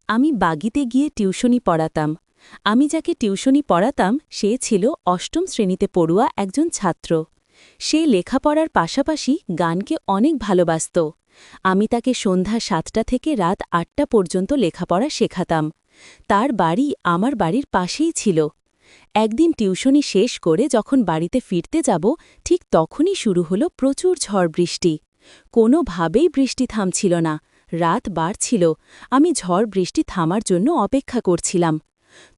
আমি বাগিতে গিয়ে টিউশনি পড়াতাম। আমি যাকে টিউশনি পড়াতাম সে ছিল অষ্টম শ্রেণীতে পড়ুয়া একজন ছাত্র। সে লেখাপড়ার পাশাপাশি গানকে অনেক ভালোবাসত। আমি তাকে সন্ধ্যা ৭টা থেকে রাত ৮টা পর্যন্ত লেখাপড়া শেখাতাম। তার বাড়ি আমার বাড়ির পাশেই ছিল। একদিন টিউশনি শেষ করে যখন বাড়িতে ফিরতে যাব, ঠিক তখনই শুরু হলো প্রচুর ঝড় বৃষ্টি। কোনোভাবেই বৃষ্টি থামছিল না। রাত বাড়ছিল। আমি ঝড় বৃষ্টি থামার জন্য অপেক্ষা করছিলাম।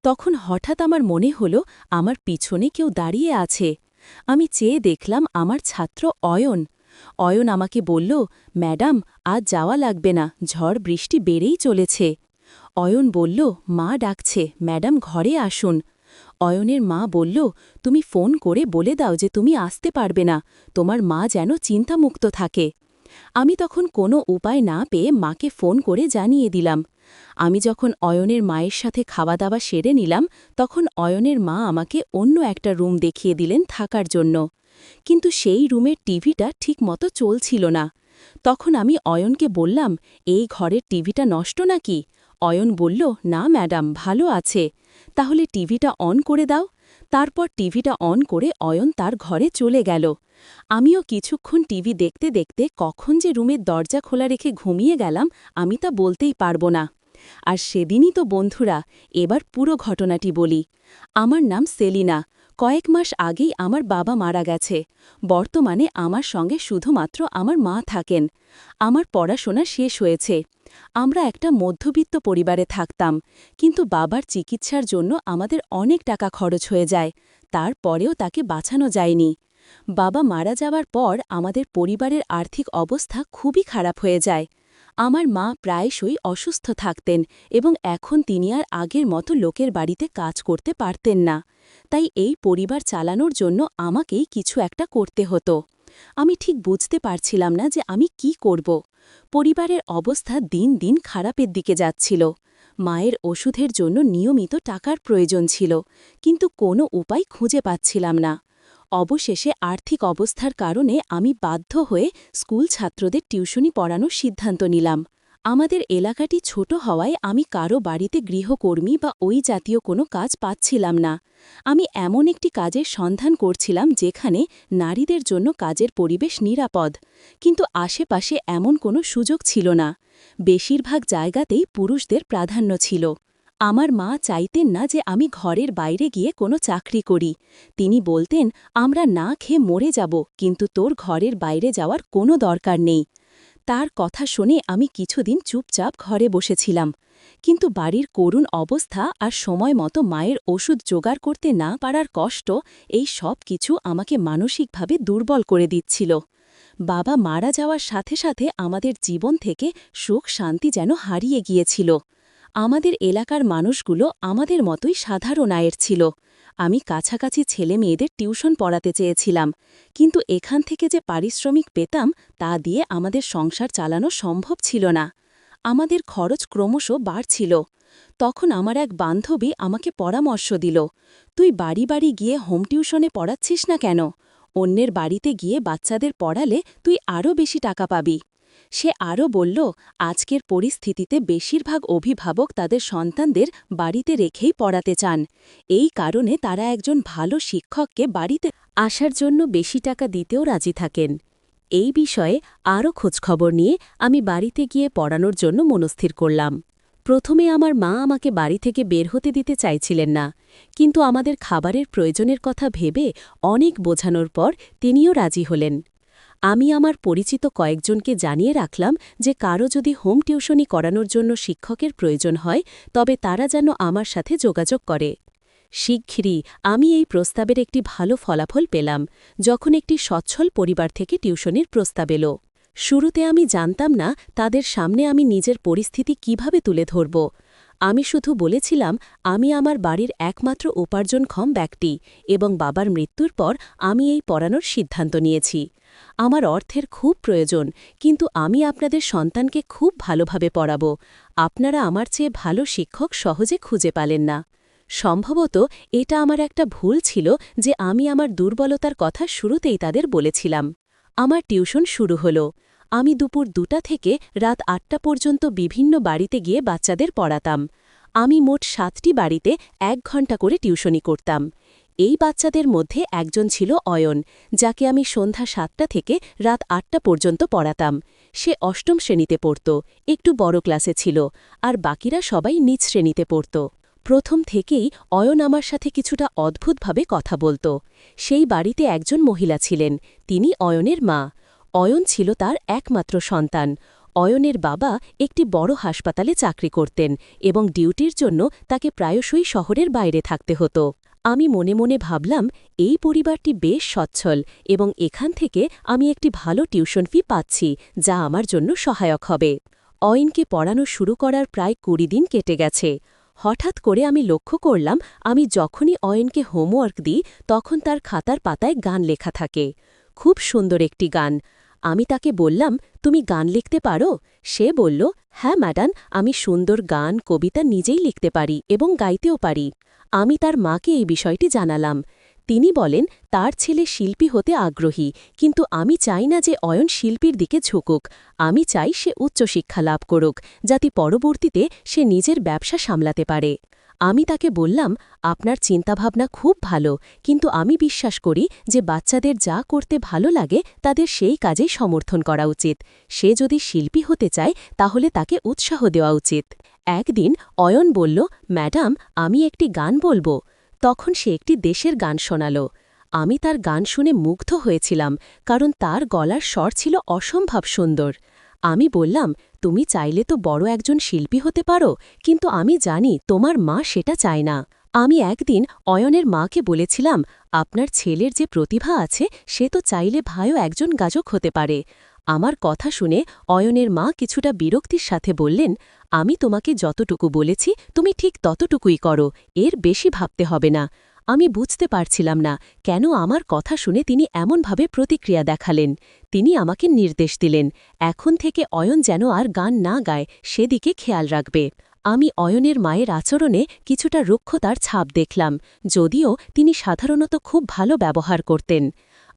তখন হঠাৎ আমার মনে হল আমার পিছনে কেউ দাঁড়িয়ে আছে। আমি চেয়ে দেখলাম আমার ছাত্র অয়ন। অয়ন আমাকে বলল, ম্যাডাম, আজ যাওয়া লাগবে না, ঝড় বৃষ্টি বেড়েই চলেছে। অয়ন বলল, মা ডাকছে, ম্যাডাম ঘরে আসুন। অয়নের মা বলল, তুমি ফোন করে বলে দাও যে তুমি আসতে পারবে না, তোমার মা যেন চিন্তামুক্ত থাকে। আমি তখন কোনো উপায় না পেয়ে মাকে ফোন করে জানিয়ে দিলাম। আমি যখন অয়নের মায়ের সাথে খাওয়া দাওয়া সেরে নিলাম, তখন অয়নের মা আমাকে অন্য একটা রুম দেখিয়ে দিলেন থাকার জন্য। কিন্তু সেই রুমের টিভিটা ঠিকমতো চলছিল না। তখন আমি অয়নকে বললাম, এই ঘরের টিভিটা নষ্ট নাকি? অয়ন বলল, না ম্যাডাম, ভালো আছে। তাহলে টিভিটা অন করে দাও। তারপর টিভিটা অন করে অয়ন তার ঘরে চলে গেল। আমিও কিছুক্ষণ টিভি দেখতে দেখতে কখন যে রুমের দরজা খোলা রেখে ঘুমিয়ে গেলাম আমি তা বলতেই পারব না। আর সেদিনই তো বন্ধুরা, এবার পুরো ঘটনাটি বলি। আমার নাম সেলিনা। কয়েক মাস আগেই আমার বাবা মারা গেছে। বর্তমানে আমার সঙ্গে শুধুমাত্র আমার মা থাকেন। আমার পড়াশোনা শেষ হয়েছে। আমরা একটা মধ্যবিত্ত পরিবারে থাকতাম, কিন্তু বাবার চিকিৎসার জন্য আমাদের অনেক টাকা খরচ হয়ে যায়। তারপরেও তাকে বাঁচানো যায়নি। বাবা মারা যাওয়ার পর আমাদের পরিবারের আর্থিক অবস্থা খুবই খারাপ হয়ে যায়। আমার মা প্রায়শই অসুস্থ থাকতেন এবং এখন তিনি আর আগের মতো লোকের বাড়িতে কাজ করতে পারতেন না। তাই এই পরিবার চালানোর জন্য আমাকেই কিছু একটা করতে হতো। আমি ঠিক বুঝতে পারছিলাম না যে আমি কি করব। পরিবারের অবস্থা দিন দিন খারাপের দিকে যাচ্ছিল। মায়ের ওষুধের জন্য নিয়মিত টাকার প্রয়োজন ছিল, কিন্তু কোনো উপায় খুঁজে পাচ্ছিলাম না। অবশেষে আর্থিক অবস্থার কারণে আমি বাধ্য হয়ে স্কুল ছাত্রদের টিউশনি পড়ানোর সিদ্ধান্ত নিলাম। আমাদের এলাকাটি ছোট হওয়ায় আমি কারো বাড়িতে গৃহকর্মী বা ওই জাতীয় কোনো কাজ পাচ্ছিলাম না। আমি এমন একটি কাজের সন্ধান করছিলাম যেখানে নারীদের জন্য কাজের পরিবেশ নিরাপদ, কিন্তু আশেপাশে এমন কোনো সুযোগ ছিল না। বেশিরভাগ জায়গাতেই পুরুষদের প্রাধান্য ছিল। আমার মা চাইতেন না যে আমি ঘরের বাইরে গিয়ে কোনো চাকরি করি। তিনি বলতেন, আমরা না খেয়ে মরে যাব, কিন্তু তোর ঘরের বাইরে যাওয়ার কোনো দরকার নেই। তার কথা শুনে আমি কিছুদিন চুপচাপ ঘরে বসেছিলাম। কিন্তু বাড়ির করুণ অবস্থা আর সময় মতো মায়ের ওষুধ জোগাড় করতে না পারার কষ্ট, এই সব কিছু আমাকে মানসিকভাবে দুর্বল করে দিচ্ছিল। বাবা মারা যাওয়ার সাথে সাথে আমাদের জীবন থেকে সুখ শান্তি যেন হারিয়ে গিয়েছিল। আমাদের এলাকার মানুষগুলো আমাদের মতোই সাধারণ আয়ের ছিল। আমি কাছাকাছি ছেলে মেয়েদের টিউশন পড়াতে চেয়েছিলাম, কিন্তু এখান থেকে যে পারিশ্রমিক পেতাম তা দিয়ে আমাদের সংসার চালানো সম্ভব ছিল না। আমাদের খরচ ক্রমশ বাড়ছিল। তখন আমার এক বান্ধবী আমাকে পরামর্শ দিল, তুই বাড়ি বাড়ি গিয়ে হোম টিউশনে পড়াচ্ছিস না কেন? অন্যের বাড়িতে গিয়ে বাচ্চাদের পড়ালে তুই আরও বেশি টাকা পাবি। সে আরও বলল, আজকের পরিস্থিতিতে বেশিরভাগ অভিভাবক তাদের সন্তানদের বাড়িতে রেখেই পড়াতে চান। এই কারণে তারা একজন ভালো শিক্ষককে বাড়িতে আসার জন্য বেশি টাকা দিতেও রাজি থাকেন। এই বিষয়ে আরও খোঁজখবর নিয়ে আমি বাড়িতে গিয়ে পড়ানোর জন্য মনস্থির করলাম। প্রথমে আমার মা আমাকে বাড়ি থেকে বের হতে দিতে চাইছিলেন না, কিন্তু আমাদের খাবারের প্রয়োজনের কথা ভেবে অনেক বোঝানোর পর তিনিও রাজি হলেন। আমি আমার পরিচিত কয়েকজনকে জানিয়ে রাখলাম যে কারো যদি হোম টিউশনি করানোর জন্য শিক্ষকের প্রয়োজন হয় তবে তারা যেন আমার সাথে যোগাযোগ করে। শিগগিরই আমি এই প্রস্তাবের একটি ভালো ফলাফল পেলাম, যখন একটি সচ্ছল পরিবার থেকে টিউশনির প্রস্তাব এলো। শুরুতে আমি জানতাম না তাদের সামনে আমি নিজের পরিস্থিতি কিভাবে তুলে ধরব। আমি শুধু বলেছিলাম আমি আমার বাড়ির একমাত্র উপার্জনক্ষম ব্যক্তি এবং বাবার মৃত্যুর পর আমি এই পড়ানোর সিদ্ধান্ত নিয়েছি। আমার অর্থের খুব প্রয়োজন, কিন্তু আমি আপনাদের সন্তানকে খুব ভালোভাবে পড়াব। আপনারা আমার চেয়ে ভালো শিক্ষক সহজে খুঁজে পালেন না। সম্ভবত এটা আমার একটা ভুল ছিল যে আমি আমার দুর্বলতার কথা শুরুতেই তাদের বলেছিলাম। আমার টিউশন শুরু হলো। আমি দুপুর 2টা থেকে রাত 8টা পর্যন্ত বিভিন্ন বাড়িতে গিয়ে বাচ্চাদের পড়াতাম। আমি মোট 7টি বাড়িতে 1 ঘণ্টা করে টিউশনি করতাম। এই বাচ্চাদের মধ্যে একজন ছিল অয়ন, যাকে আমি সন্ধ্যা 7টা থেকে রাত 8টা পর্যন্ত পড়াতাম। সে 8ম শ্রেণীতে পড়ত, একটু বড় ক্লাসে ছিল, আর বাকিরা সবাই নিচ শ্রেণীতে পড়ত। প্রথম থেকেই অয়ন আমার সাথে কিছুটা অদ্ভুতভাবে কথা বলত। সেই বাড়িতে একজন মহিলা ছিলেন, তিনি অয়নের মা। অয়ন ছিল তার একমাত্র সন্তান। অয়নের বাবা একটি বড় হাসপাতালে চাকরি করতেন এবং ডিউটির জন্য তাকে প্রায়শই শহরের বাইরে থাকতে হতো। আমি মনে মনে ভাবলাম, এই পরিবারটি বেশ সচ্ছল এবং এখান থেকে আমি একটি ভালো টিউশন ফি পাচ্ছি, যা আমার জন্য সহায়ক হবে। অয়নকে পড়ানো শুরু করার প্রায় 20 দিন কেটে গেছে। হঠাৎ করে আমি লক্ষ্য করলাম, আমি যখনই অয়নকে হোমওয়ার্ক দিই তখন তার খাতার পাতায় গান লেখা থাকে। খুব সুন্দর একটি গান। আমি তাকে বললাম, তুমি গান লিখতে পারো? সে বলল, হ্যাঁ ম্যাডাম, আমি সুন্দর গান, কবিতা নিজেই লিখতে পারি এবং গাইতেও পারি। আমি তার মাকে এই বিষয়টি জানালাম। তিনি বলেন, তার ছেলে শিল্পী হতে আগ্রহী, কিন্তু আমি চাই না যে অয়ন শিল্পীর দিকে ঝুঁকুক। আমি চাই সে উচ্চশিক্ষা লাভ করুক, যাতে পরবর্তীতে সে নিজের ব্যবসা সামলাতে পারে। আমি তাকে বললাম, আপনার চিন্তাভাবনা খুব ভালো, কিন্তু আমি বিশ্বাস করি যে বাচ্চাদের যা করতে ভালো লাগে তাদের সেই কাজেই সমর্থন করা উচিত। সে যদি শিল্পী হতে চায় তাহলে তাকে উৎসাহ দেওয়া উচিত। একদিন অয়ন বলল, ম্যাডাম, আমি একটি গান বলবো। তখন সে একটি দেশের গান শোনাল। আমি তার গান শুনে মুগ্ধ হয়েছিলাম, কারণ তার গলার স্বর ছিল অসম্ভব সুন্দর। আমি বললাম, তুমি চাইলে তো বড় একজন শিল্পী হতে পারো, কিন্তু আমি জানি তোমার মা সেটা চায় না। আমি একদিন অয়নের মাকে বলেছিলাম, আপনার ছেলের যে প্রতিভা আছে সে তো চাইলে ভাইও একজন গায়ক হতে পারে। আমার কথা শুনে অয়নের মা কিছুটা বিরক্তির সাথে বললেন, আমি তোমাকে যতটুকু বলেছি তুমি ঠিক ততটুকুই করো, এর বেশি ভাবতে হবে না। আমি বুঝতে পারছিলাম না কেন আমার কথা শুনে তিনি এমনভাবে প্রতিক্রিয়া দেখালেন। তিনি আমাকে নির্দেশ দিলেন, এখন থেকে অয়ন যেন আর গান না গায় সেদিকে খেয়াল রাখবে। আমি অয়নের মায়ের আচরণে কিছুটা রুক্ষতার ছাপ দেখলাম, যদিও তিনি সাধারণত খুব ভালো ব্যবহার করতেন।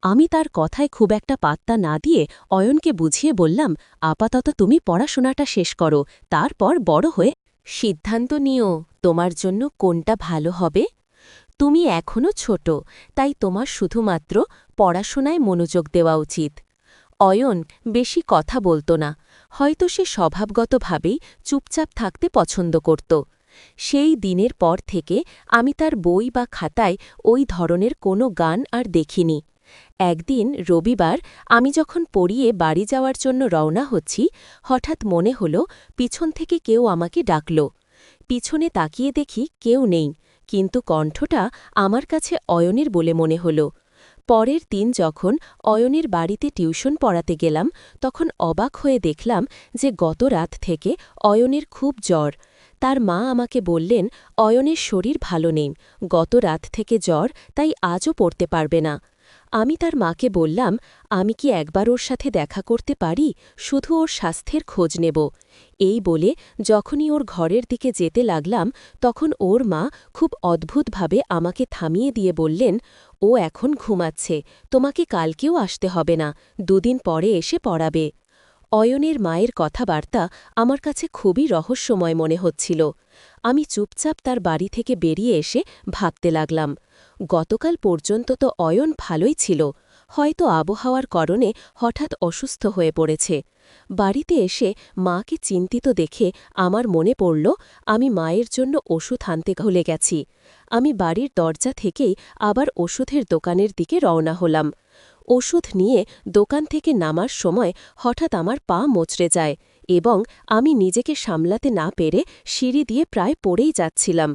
আমি তার কথায় খুব একটা পাত্তা না দিয়ে অয়নকে বুঝিয়ে বললাম, আপাতত তুমি পড়াশোনাটা শেষ করো, তারপর বড় হয়ে সিদ্ধান্ত নিও তোমার জন্য কোনটা ভালো হবে। তুমি এখনও ছোট, তাই তোমার শুধুমাত্র পড়াশোনায় মনোযোগ দেওয়া উচিত। অয়ন বেশি কথা বলত না, হয়তো সে স্বভাবগতভাবেই চুপচাপ থাকতে পছন্দ করত। সেই দিনের পর থেকে আমি তার বই বা খাতায় ওই ধরনের কোনো গান আর দেখিনি। একদিন রবিবার আমি যখন পড়িয়ে বাড়ি যাওয়ার জন্য রওনা হচ্ছি, হঠাৎ মনে হল পিছন থেকে কেউ আমাকে ডাকল। পিছনে তাকিয়ে দেখি কেউ নেই, কিন্তু কণ্ঠটা আমার কাছে অয়নের বলে মনে হল। পরের দিন যখন অয়নের বাড়িতে টিউশন পড়াতে গেলাম, তখন অবাক হয়ে দেখলাম যে গত রাত থেকে অয়নের খুব জ্বর। তার মা আমাকে বললেন, অয়নের শরীর ভালো নেই, গত রাত থেকে জ্বর, তাই আজও পড়তে পারবে না। আমি তার মাকে বললাম, আমি কি একবার ওর সাথে দেখা করতে পারি, শুধু ওর স্বাস্থ্যের খোঁজ নেব। এই বলে যখনই ওর ঘরের দিকে যেতে লাগলাম, তখন ওর মা খুব অদ্ভুতভাবে আমাকে থামিয়ে দিয়ে বললেন, ও এখন ঘুমাচ্ছে, তোমাকে কালকেও আসতে হবে না, 2 দিন পরে এসে পড়াবে। অয়নের মায়ের কথাবার্তা আমার কাছে খুবই রহস্যময় মনে হচ্ছিল। আমি চুপচাপ তার বাড়ি থেকে বেরিয়ে এসে ভাবতে লাগলাম, গতকাল পর্যন্ত তো অয়ন ভালোই ছিল, হয়তো আবহাওয়ার কারণে হঠাৎ অসুস্থ হয়ে পড়েছে। বাড়িতে এসে মাকে চিন্তিত দেখে আমার মনে পড়ল, আমি মায়ের জন্য ওষুধ আনতে ভুলে গেছি। আমি বাড়ির দরজা থেকেই আবার ওষুধের দোকানের দিকে রওনা হলাম। ওষুধ নিয়ে দোকান থেকে নামার সময় হঠাৎ আমার পা মোচড়ে যায় এবং আমি নিজেকে সামলাতে না পেরে সিঁড়ি দিয়ে প্রায় পড়েই যাচ্ছিলাম।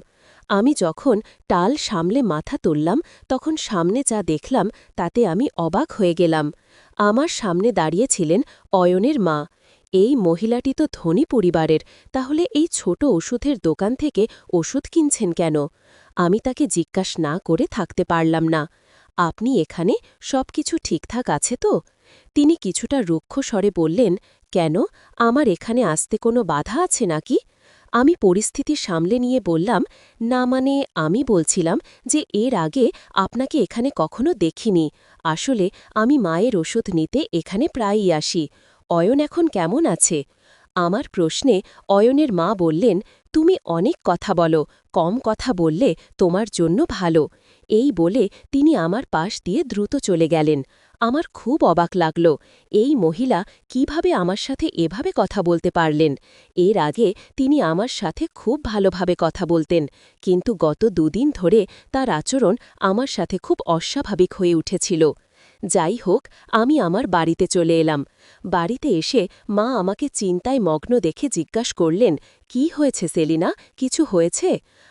আমি যখন টাল সামলে মাথা তুললাম, তখন সামনে যা দেখলাম তাতে আমি অবাক হয়ে গেলাম। আমার সামনে দাঁড়িয়েছিলেন অয়নের মা। এই মহিলাটি তো ধনী পরিবারের, তাহলে এই ছোট ওষুধের দোকান থেকে ওষুধ কিনছেন কেন? আমি তাকে জিজ্ঞাসা না করে থাকতে পারলাম না, আপনি এখানে সবকিছু ঠিকঠাক আছে তো? তিনি কিছুটা রুক্ষ স্বরে বললেন, কেন, আমার এখানে আসতে কোনো বাধা আছে নাকি? আমি পরিস্থিতি সামলে নিয়ে বললাম, না মানে আমি বলছিলাম যে এর আগে আপনাকে এখানে কখনো দেখিনি। আসলে আমি মায়ের ওষুধ নিতে এখানে প্রায়ই আসি। অয়ন এখন কেমন আছে? আমার প্রশ্নে অয়নের মা বললেন, তুমি অনেক কথা বলো, কম কথা বললে তোমার জন্য ভালো। এই বলে তিনি আমার পাশ দিয়ে দ্রুত চলে গেলেন। আমার খুব অবাক লাগল, এই মহিলা কিভাবে আমার সাথে এভাবে কথা বলতে পারলেন। এর আগে তিনি আমার সাথে খুব ভালোভাবে কথা বলতেন, কিন্তু গত দুদিন ধরে তার আচরণ আমার সাথে খুব অস্বাভাবিক হয়ে উঠেছিল। যাই হোক, আমি আমার বাড়িতে চলে এলাম। বাড়িতে এসে মা আমাকে চিন্তায় মগ্ন দেখে জিজ্ঞাসা করলেন, কি হয়েছে সেলিনা, কিছু হয়েছে?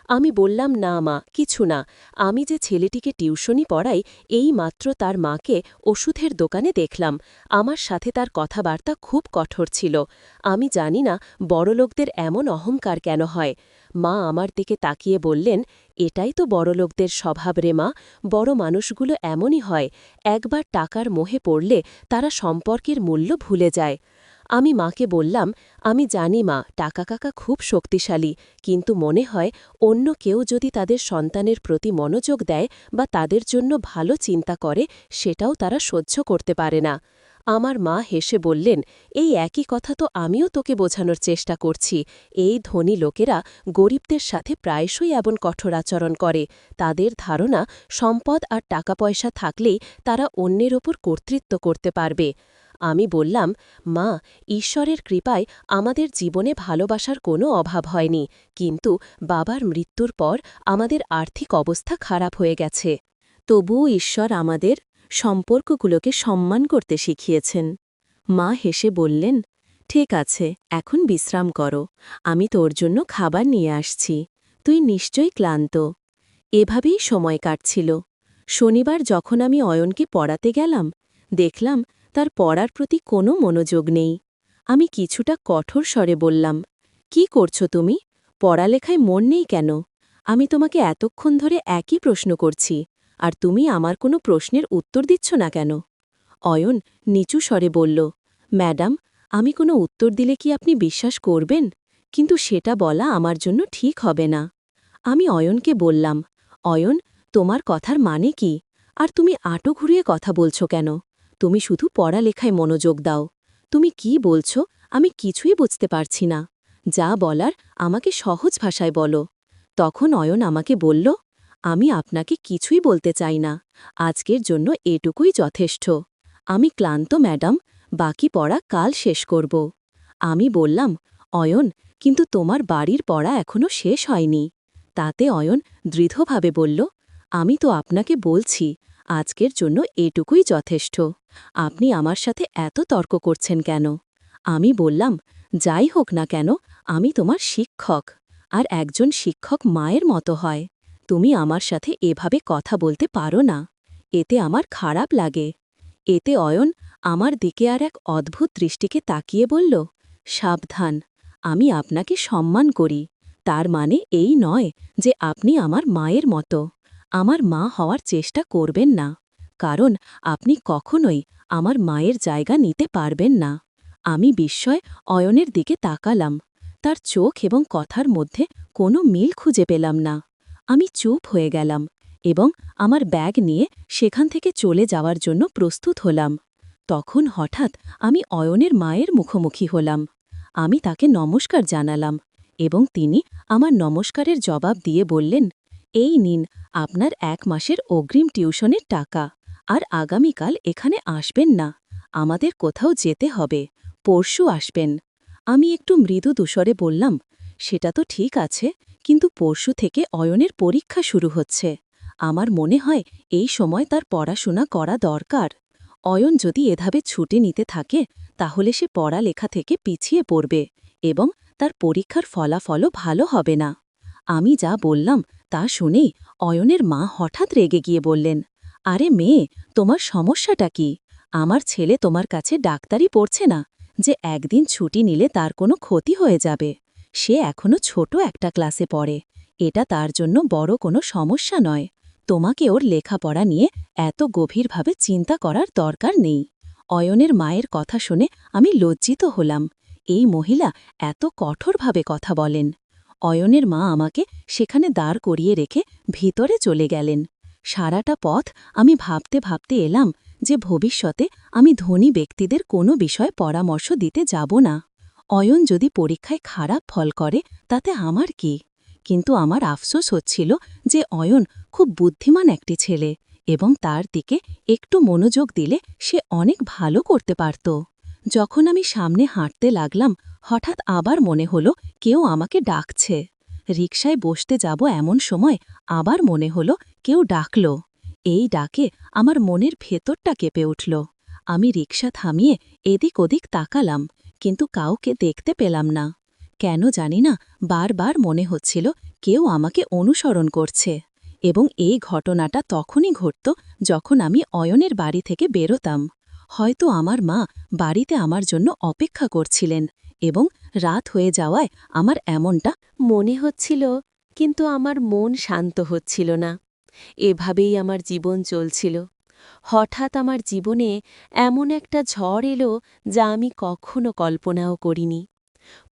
আমি বললাম, না মা, কিছু না। আমি যে ছেলেটিকে টিউশনি পড়াই, এই মাত্র তার মাকে ওষুধের দোকানে দেখলাম। আমার সাথে তার কথাবার্তা খুব কঠোর ছিল। আমি জানি না বড়লোকদের এমন অহংকার কেন হয়। মা আমার দিকে তাকিয়ে বললেন, এটাই তো বড়লোকদের স্বভাব রে মা, বড় মানুষগুলো এমনই হয়, একবার টাকার মোহে পড়লে তারা সম্পর্কের মূল্য ভুলে যায়। আমি মাকে বললাম, আমি জানি মা, টাকা কাকা খুব শক্তিশালী, কিন্তু মনে হয় অন্য কেউ যদি তাদের সন্তানের প্রতি মনোযোগ দেয় বা তাদের জন্য ভালো চিন্তা করে, সেটাও তারা সহ্য করতে পারে না। আমার মা হেসে বললেন, এই একই কথা তো আমিও তোকে বোঝানোর চেষ্টা করছি। এই ধনী লোকেরা গরিবদের সাথে প্রায়শই এমন কঠোর আচরণ করে। তাদের ধারণা সম্পদ আর টাকা পয়সা থাকলেই তারা অন্যের ওপর কর্তৃত্ব করতে পারবে। আমি বললাম, মা, ঈশ্বরের কৃপায় আমাদের জীবনে ভালোবাসার কোনো অভাব হয়নি, কিন্তু বাবার মৃত্যুর পর আমাদের আর্থিক অবস্থা খারাপ হয়ে গেছে। তবুও ঈশ্বর আমাদের সম্পর্কগুলোকে সম্মান করতে শিখিয়েছেন। মা হেসে বললেন, ঠিক আছে, এখন বিশ্রাম করো, আমি তোর জন্য খাবার নিয়ে আসছি, তুই নিশ্চয়ই ক্লান্ত। এভাবেই সময় কাটছিল। শনিবার যখন আমি অয়নকে পড়াতে গেলাম, দেখলাম তার পড়ার প্রতি কোনো মনোযোগ নেই। আমি কিছুটা কঠোর স্বরে বললাম, কি করছো তুমি? পড়ালেখায় মন নেই কেন? আমি তোমাকে এতক্ষণ ধরে একই প্রশ্ন করছি, আর তুমি আমার কোনো প্রশ্নের উত্তর দিচ্ছ না কেন? অয়ন নিচু স্বরে বলল, ম্যাডাম, আমি কোনো উত্তর দিলে কি আপনি বিশ্বাস করবেন? কিন্তু সেটা বলা আমার জন্য ঠিক হবে না। আমি অয়নকে বললাম, অয়ন, তোমার কথার মানে কি? আর তুমি আঁটো ঘুরিয়ে কথা বলছো কেন? তুমি শুধু পড়ালেখায় মনোযোগ দাও। তুমি কি বলছো আমি কিছুই বুঝতে পারছি না। যা বলার আমাকে সহজ ভাষায় বলো। তখন অয়ন আমাকে বলল, আমি আপনাকে কিছুই বলতে চাই না, আজকের জন্য এটুকুই যথেষ্ট। আমি ক্লান্ত ম্যাডাম, বাকি পড়া কাল শেষ করব। আমি বললাম, অয়ন, কিন্তু তোমার বাড়ির পড়া এখনো শেষ হয়নি। তাতে অয়ন দৃঢ়ভাবে বলল, আমি তো আপনাকে বলছি, আজকের জন্য এটুকুই যথেষ্ট। আপনি আমার সাথে এত তর্ক করছেন কেন? আমি বললাম, যাই হোক না কেন, আমি তোমার শিক্ষক, আর একজন শিক্ষক মায়ের মতো হয়। তুমি আমার সাথে এভাবে কথা বলতে পারো না। এতে আমার খারাপ লাগে। এতে অয়ন আমার দিকে আর এক অদ্ভুত দৃষ্টিকে তাকিয়ে বলল, সাবধান, আমি আপনাকে সম্মান করি, তার মানে এই নয় যে আপনি আমার মায়ের মতো। আমার মা হওয়ার চেষ্টা করবেন না, কারণ আপনি কখনোই আমার মায়ের জায়গা নিতে পারবেন না। আমি বিস্ময়ে অয়নের দিকে তাকালাম। তার চোখ এবং কথার মধ্যে কোনো মিল খুঁজে পেলাম না। আমি চুপ হয়ে গেলাম এবং আমার ব্যাগ নিয়ে সেখান থেকে চলে যাওয়ার জন্য প্রস্তুত হলাম। তখন হঠাৎ আমি অয়নের মায়ের মুখোমুখি হলাম। আমি তাকে নমস্কার জানালাম এবং তিনি আমার নমস্কারের জবাব দিয়ে বললেন, এই নিন আপনার 1 মাসের অগ্রিম টিউশনের টাকা, আর আগামীকাল এখানে আসবেন না, আমাদের কোথাও যেতে হবে, পরশু আসবেন। আমি একটু মৃদু দুস্বরে বললাম, সেটা তো ঠিক আছে, কিন্তু পরশু থেকে অয়নের পরীক্ষা শুরু হচ্ছে। আমার মনে হয় এই সময় তার পড়াশোনা করা দরকার। অয়ন যদি এভাবে ছুটি নিতে থাকে, তাহলে সে পড়ালেখা থেকে পিছিয়ে পড়বে এবং তার পরীক্ষার ফলাফলও ভালো হবে না। আমি যা বললাম তা শুনেই অয়নের মা হঠাৎ রেগে গিয়ে বললেন, আরে মেয়ে, তোমার সমস্যাটা কি? আমার ছেলে তোমার কাছে ডাক্তারি পড়ছে না যে একদিন ছুটি নিলে তার কোনো ক্ষতি হয়ে যাবে। সে এখনো ছোট একটা ক্লাসে পড়ে, এটা তার জন্য বড় কোনো সমস্যা নয়। তোমাকে ওর লেখাপড়া নিয়ে এত গভীরভাবে চিন্তা করার দরকার নেই। অয়নের মায়ের কথা শুনে আমি লজ্জিত হলাম। এই মহিলা এত কঠোরভাবে কথা বলেন। অয়নের মা আমাকে সেখানে দাঁড় করিয়ে রেখে ভিতরে চলে গেলেন। সারাটা পথ আমি ভাবতে ভাবতে এলাম যে ভবিষ্যতে আমি ধনী ব্যক্তিদের কোনো বিষয়ে পরামর্শ দিতে যাব না। অয়ন যদি পরীক্ষায় খারাপ ফল করে তাতে আমার কি? কিন্তু আমার আফসোস হচ্ছিল যে অয়ন খুব বুদ্ধিমান একটি ছেলে এবং তার দিকে একটু মনোযোগ দিলে সে অনেক ভালো করতে পারত। যখন আমি সামনে হাঁটতে লাগলাম হঠাৎ আবার মনে হলো কেউ আমাকে ডাকছে। রিকশায় বসতে যাব এমন সময় আবার মনে হলো কেউ ডাকল। এই ডাকে আমার মনের ভেতরটা কেঁপে উঠল। আমি রিকশা থামিয়ে এদিক ওদিক তাকালাম, কিন্তু কাউকে দেখতে পেলাম না। কেন জানি না বারবার মনে হচ্ছিল কেউ আমাকে অনুসরণ করছে। এবং এই ঘটনাটা তখনই ঘটত যখন আমি অয়নের বাড়ি থেকে বেরোতাম। হয়তো আমার মা বাড়িতে আমার জন্য অপেক্ষা করছিলেন এবং রাত হয়ে যাওয়ায় আমার এমনটা মনে হচ্ছিল, কিন্তু আমার মন শান্ত হচ্ছিল না। এভাবেই আমার জীবন চলছিল। হঠাৎ আমার জীবনে এমন একটা ঝড় এলো যা আমি কখনো কল্পনাও করিনি।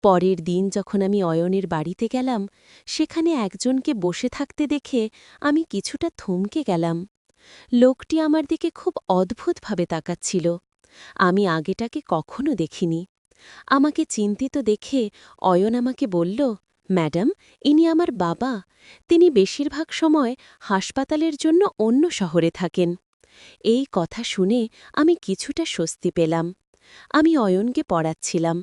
পরের দিন যখন আমি অয়নের বাড়িতে গেলাম, সেখানে একজনকে বসে থাকতে দেখে আমি কিছুটা থমকে গেলাম। লোকটি আমার দিকে খুব অদ্ভুতভাবে তাকাচ্ছিল। আমি আগেটাকে কখনো দেখিনি। আমাকে চিন্তিত দেখে অয়ন আমাকে বলল, ম্যাডাম, ইনি আমার বাবা। তিনি বেশিরভাগ সময় হাসপাতালের জন্য অন্য শহরে থাকেন। এই কথা শুনে আমি কিছুটা স্বস্তি পেলাম। আমি অয়নকে পড়াচ্ছিলাম।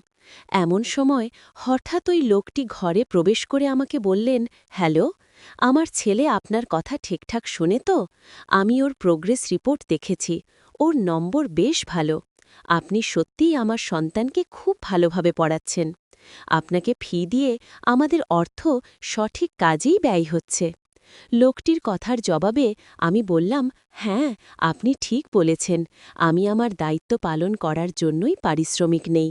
এমন সময় হঠাৎ ওই লোকটি ঘরে প্রবেশ করে আমাকে বললেন, হ্যালো, আমার ছেলে আপনার কথা ঠিকঠাক শোনে তো? আমি ওর প্রোগ্রেস রিপোর্ট দেখেছি। ওর নম্বর বেশ ভালো। আপনি সত্যিই আমার সন্তানকে খুব ভালোভাবে পড়াচ্ছেন। আপনাকে ফি দিয়ে আমাদের অর্থ সঠিক কাজেই ব্যয় হচ্ছে। লোকটির কথার জবাবে আমি বললাম, হ্যাঁ, আপনি ঠিক বলেছেন। আমি আমার দায়িত্ব পালন করার জন্যই পারিশ্রমিক নেই।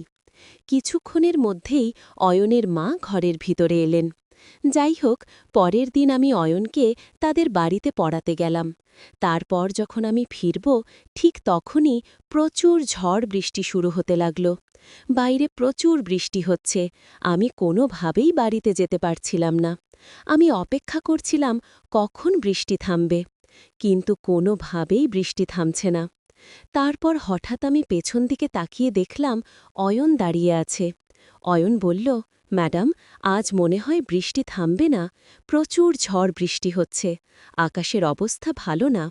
কিছুক্ষণের মধ্যেই অয়নের মা ঘরের ভিতরে এলেন। যাই হোক, পরের দিন আমি অয়নকে তাদের বাড়িতে পড়াতে গেলাম। তারপর যখন আমি ফিরব, ঠিক তখনই প্রচুর ঝড় বৃষ্টি শুরু হতে লাগল। বাইরে প্রচুর বৃষ্টি হচ্ছে। আমি কোনোভাবেই বাড়িতে যেতে পারছিলাম না। আমি অপেক্ষা করছিলাম কখন বৃষ্টি থামবে, কিন্তু কোনোভাবেই বৃষ্টি থামছে না। তারপর হঠাৎ আমি পেছন দিকে তাকিয়ে দেখলাম অয়ন দাঁড়িয়ে আছে। অয়ন বলল, ম্যাডাম, আজ মনে হয় বৃষ্টি থামবে না। প্রচুর ঝড় বৃষ্টি হচ্ছে। আকাশের অবস্থা ভালো না।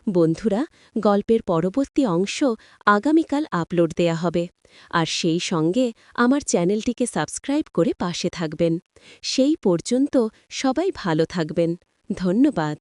বন্ধুরা, গল্পের পরবর্তী অংশ আগামীকাল আপলোড দেয়া হবে। আর সেই সঙ্গে আমার চ্যানেলটিকে সাবস্ক্রাইব করে পাশে থাকবেন। সেই পর্যন্ত সবাই ভালো থাকবেন। ধন্যবাদ।